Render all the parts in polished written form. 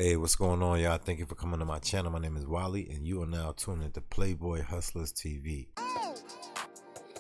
Hey, what's going on, y'all? Thank you for coming to my channel. My name is Wally, and you are now tuned into Playboy Hustlers TV. Hey,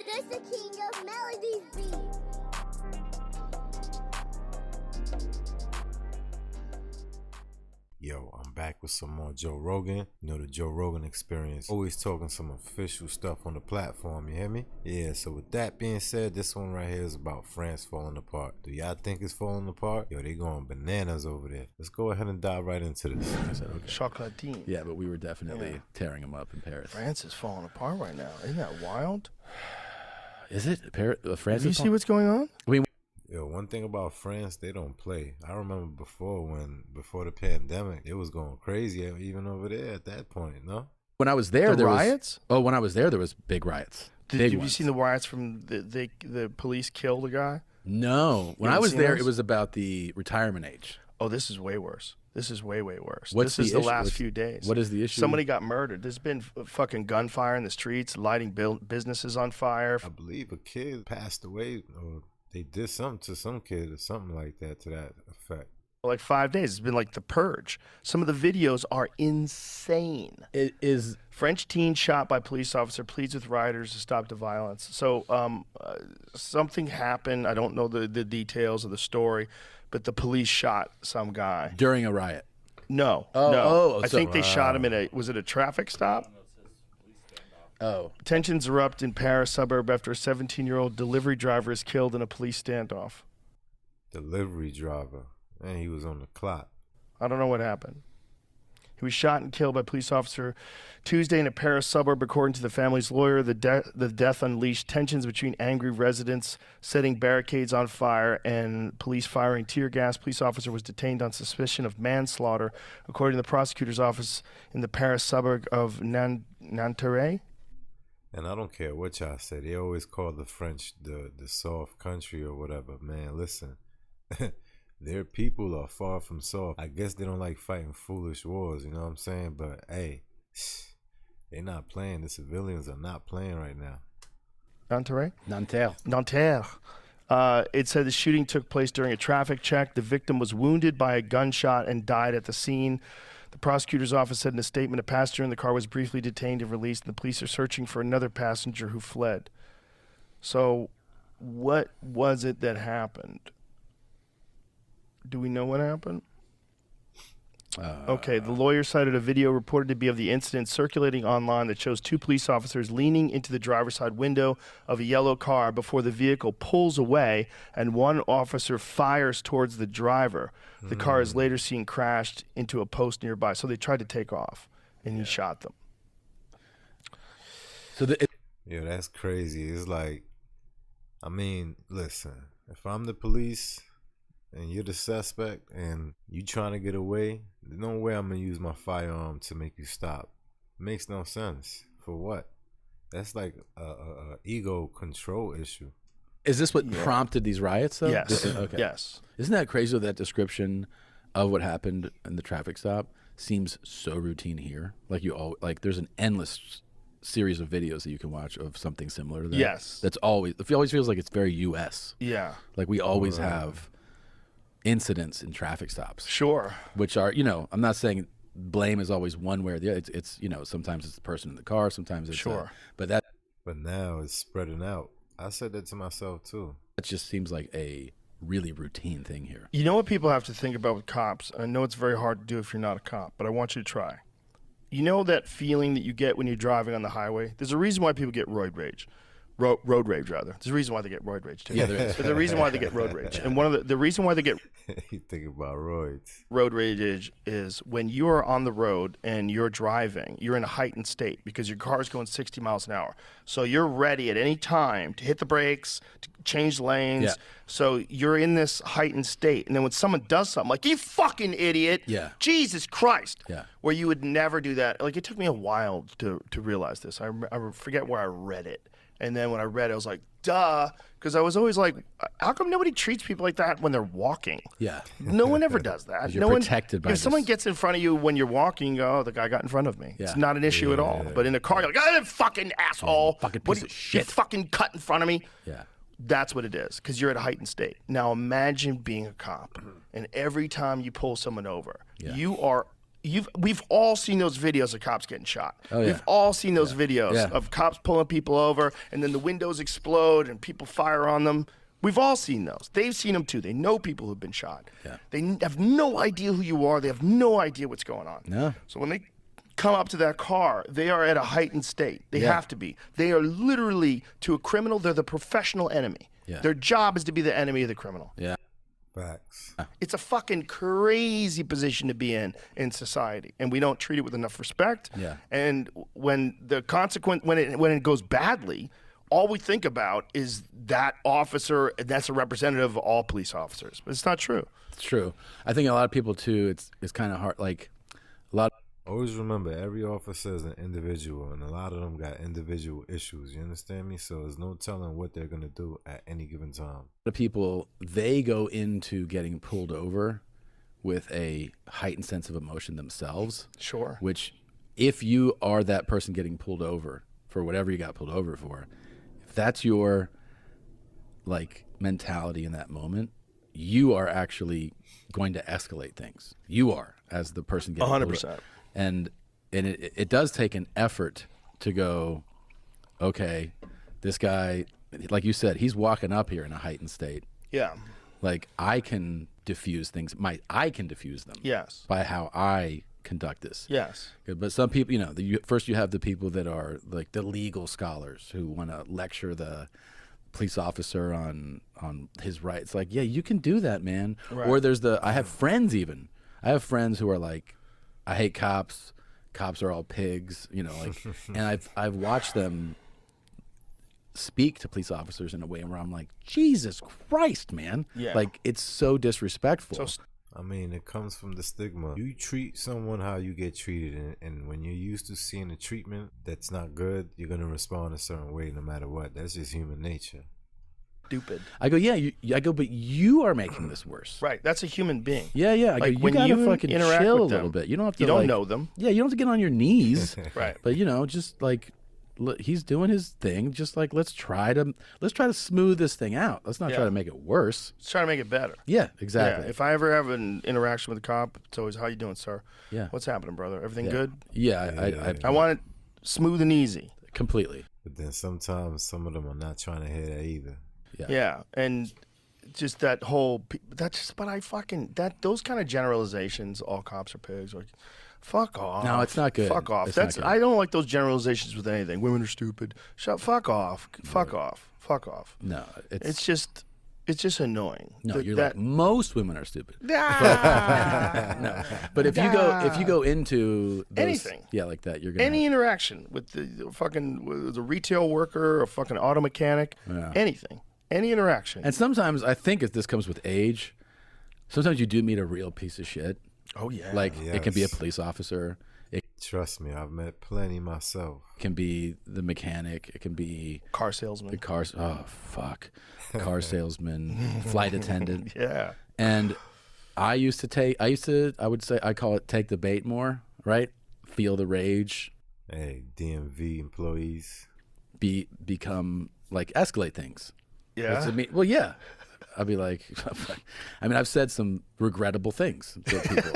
this the king of melodies beat. Yo, I'm back with some more Joe Rogan. You know, the Joe Rogan experience. Always talking some official stuff on the platform, you hear me? Yeah, so with that being said, this one right here is about France falling apart. Do y'all think it's falling apart? Yo, they going bananas over there. Let's go ahead and dive right into this. I said, okay. Chocolatine. Yeah, but we were definitely tearing them up in Paris. France is falling apart right now. Isn't that wild? Is it? France Do you is see what's going on? Yo, one thing about France, they don't play. I remember before the pandemic, it was going crazy even over there at that point, no? When I was there, The there riots? when I was there was big riots. Have you seen the riots from the police killed a guy? No. When I haven't was seen there, those? it was about the retirement age. Oh, this is way worse. This is way worse. What's This is the the issue? last few days. What is the issue? Somebody got murdered. There's been fucking gunfire in the streets, lighting businesses on fire. I believe a kid passed away, or they did something to some kid or something like that to that effect. Like 5 days. It's been like the Purge. Some of the videos are insane. It is. French teen shot by police officer pleads with rioters to stop the violence. So something happened. I don't know the details of the story, but the police shot some guy. During a riot. No, Oh, no. oh, I so- think they shot him in was it a traffic stop? Oh. Tensions erupt in Paris suburb after a 17-year-old delivery driver is killed in a police standoff. Delivery driver. And he was on the clock. I don't know what happened. He was shot and killed by a police officer Tuesday in a Paris suburb, according to the family's lawyer. The death unleashed tensions between angry residents setting barricades on fire and police firing tear gas. Police officer was detained on suspicion of manslaughter, according to the prosecutor's office in the Paris suburb of Nanterre. And I don't care what y'all say. They always call the French the soft country or whatever. Man, listen. Their people are far from soft. I guess they don't like fighting foolish wars, you know what I'm saying? But hey, they're not playing. The civilians are not playing right now. Nanterre? Nanterre. It said the shooting took place during a traffic check. The victim was wounded by a gunshot and died at the scene. The prosecutor's office said in a statement a passenger in the car was briefly detained and released, and the police are searching for another passenger who fled. So what was it that happened? Do we know what happened? Okay, the lawyer cited a video reported to be of the incident circulating online that shows two police officers leaning into the driver's side window of a yellow car before the vehicle pulls away and one officer fires towards the driver. The car is later seen crashed into a post nearby. So they tried to take off, and he shot them. So Yeah, that's crazy. It's like, I mean, listen, if I'm the police and you're the suspect and you trying to get away, there's no way I'm gonna use my firearm to make you stop. Makes no sense. For what? That's like a ego control issue. is this what prompted these riots, though? Yes. Okay. Yes. Isn't that crazy that that description of what happened in the traffic stop seems so routine here? Like there's an endless series of videos that you can watch of something similar to that. Yes. That's always, it always feels like it's very U.S. Yeah. Like we always have incidents in traffic stops. Sure. Which are, I'm not saying blame is always one way or the other. It's sometimes it's the person in the car, sometimes it's Sure. But now it's spreading out. I said that to myself too. that just seems like a really routine thing here. You know what people have to think about with cops? I know it's very hard to do if you're not a cop, but I want you to try. You know that feeling that you get when you're driving on the highway? There's a reason why people get road rage. Road rage, rather. There's a reason why they get road rage, too. Yeah, there is. There's a reason why they get road rage. And one of the reason why they get You think about roids. road rage is when you are on the road and you're driving, you're in a heightened state because your car is going 60 miles an hour. So you're ready at any time to hit the brakes, to change lanes. Yeah. So you're in this heightened state. And then when someone does something like, you fucking idiot, Yeah. Jesus Christ, Yeah. where you would never do that. Like, it took me a while to realize this. I forget where I read it. And then when I read it, I was like, duh. Because I was always like, how come nobody treats people like that when they're walking? Yeah. No one ever does that. You're No one, protected by if someone this. gets in front of you when you're walking, you go, oh, the guy got in front of me. Yeah. It's not an issue at all. But in a car, you're like, oh, fucking asshole. fucking What piece do of you shit. fucking cut in front of me. Yeah. That's what it is, because you're at a heightened state. Now imagine being a cop, and every time you pull someone over, Yeah. We've all seen those videos of cops getting shot. Oh, yeah. We've all seen those videos Yeah. of cops pulling people over and then the windows explode and people fire on them. We've all seen those. They've seen them too. They know people who've been shot. Yeah. They have no idea who you are. They have no idea what's going on. No. So when they come up to that car, they are at a heightened state. They Yeah. have to be. They are literally, to a criminal, they're the professional enemy. Yeah. Their job is to be the enemy of the criminal. Yeah. Facts. It's a fucking crazy position to be in society, and we don't treat it with enough respect. Yeah. And when the when it goes badly, all we think about is that officer, and that's a representative of all police officers. But it's not true. It's true. I think a lot of people too. It's kind of hard. Like a lot. Always remember, every officer is an individual, and a lot of them got individual issues. You understand me? So there's no telling what they're gonna do at any given time. Of people, they go into getting pulled over with a heightened sense of emotion themselves. Sure. Which, if you are that person getting pulled over for whatever you got pulled over for, if that's your like mentality in that moment, you are actually going to escalate things. You are, as the person getting 100%. And it does take an effort to go, okay, this guy, like you said, he's walking up here in a heightened state. Yeah. Like, I can diffuse things. I can diffuse them. Yes. By how I conduct this. Yes. But some people, you know, first you have the people that are like the legal scholars who want to lecture the police officer on his rights. Like, yeah, you can do that, man. Right. Or there's I have friends even. I have friends who are like, I hate cops. Cops are all pigs, you know, like, and I've watched them speak to police officers in a way where I'm like, Jesus Christ, man. Yeah. Like, it's so disrespectful. I mean, it comes from the stigma. You treat someone how you get treated, and when you're used to seeing a treatment that's not good, you're gonna respond a certain way no matter what. That's just human nature. Stupid. I go, yeah. I go, but you are making this worse. Right. That's a human being. Yeah, yeah. I Like, go, you when gotta you fucking interact chill a with little them, bit. You don't have to. You don't like, know them. Yeah, you don't have to get on your knees. Right. But you know, just like he's doing his thing. Just like let's try to smooth this thing out. Let's not try to make it worse. Let's try to make it better. Yeah, exactly. Yeah. If I ever have an interaction with a cop, it's always, how you doing, sir? Yeah. What's happening, brother? Everything Yeah. good? Yeah, I want it smooth and easy. completely. But then sometimes some of them are not trying to hear that either. Yeah. And just that whole, that's just, but I fucking, those kind of generalizations, all cops are pigs, or fuck off. No, it's not good. Fuck off. It's not That's, good. I don't like those generalizations with anything. Women are stupid. Fuck off. Fuck off. Fuck off. No, It's just annoying. no. You're like, most women are stupid. Ah! No, but if you go into those, Anything. yeah, like that, you're gonna Any interaction with the retail worker, a fucking auto mechanic, anything, any interaction. And sometimes I think if this comes with age, sometimes you do meet a real piece of shit. Oh yeah, Like it can be a Yes. police officer. It Trust me, I've met plenty myself. can be the mechanic. It can be car salesman. the car. Oh fuck, car salesman, flight attendant. Yeah, And I would say I call it take the bait more, right? Feel the rage, Hey, DMV employees. become like escalate things. yeah. Which I mean, well, yeah. I'd be like, I mean, I've said some regrettable things to people,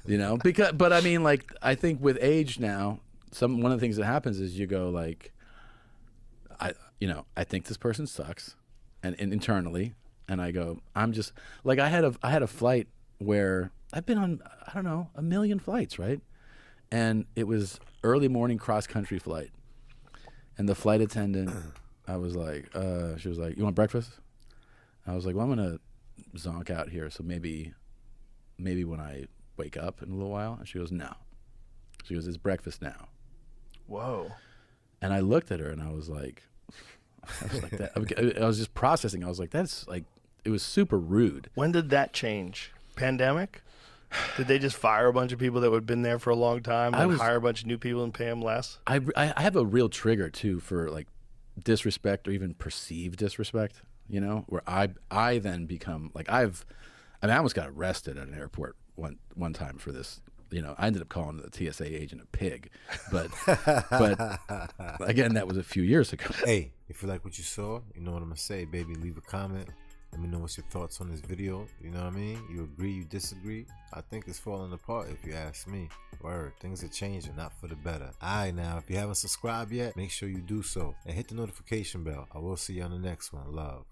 you know, but I mean, like, I think with age now, one of the things that happens is you go like, I think this person sucks, and internally, and I go, I'm just like, I had a flight where I've been on, I don't know, 1 million flights, right? And it was early morning cross country flight, and the flight attendant, I was like, she was like, you want breakfast? I was like, well, I'm gonna zonk out here, so maybe when I wake up in a little while. And she goes, no. She goes, it's breakfast now. Whoa. And I looked at her and I was like that. I was just processing. I was like, that's like, it was super rude. When did that change? Pandemic? Did they just fire a bunch of people that had been there for a long time and hire a bunch of new people and pay them less? I have a real trigger too for like disrespect or even perceived disrespect. You know, where I then become like I almost got arrested at an airport one time for this. You know, I ended up calling the TSA agent a pig, but again, that was a few years ago. Hey, if you like what you saw, you know what I'm gonna say, baby. Leave a comment, Let me know what's your thoughts on this video. You know what I mean? You agree, you disagree? I think it's falling apart if you ask me. Word, things are changing, not for the better. Alright, now, if you haven't subscribed yet, make sure you do so. And hit the notification bell. I will see you on the next one. Love.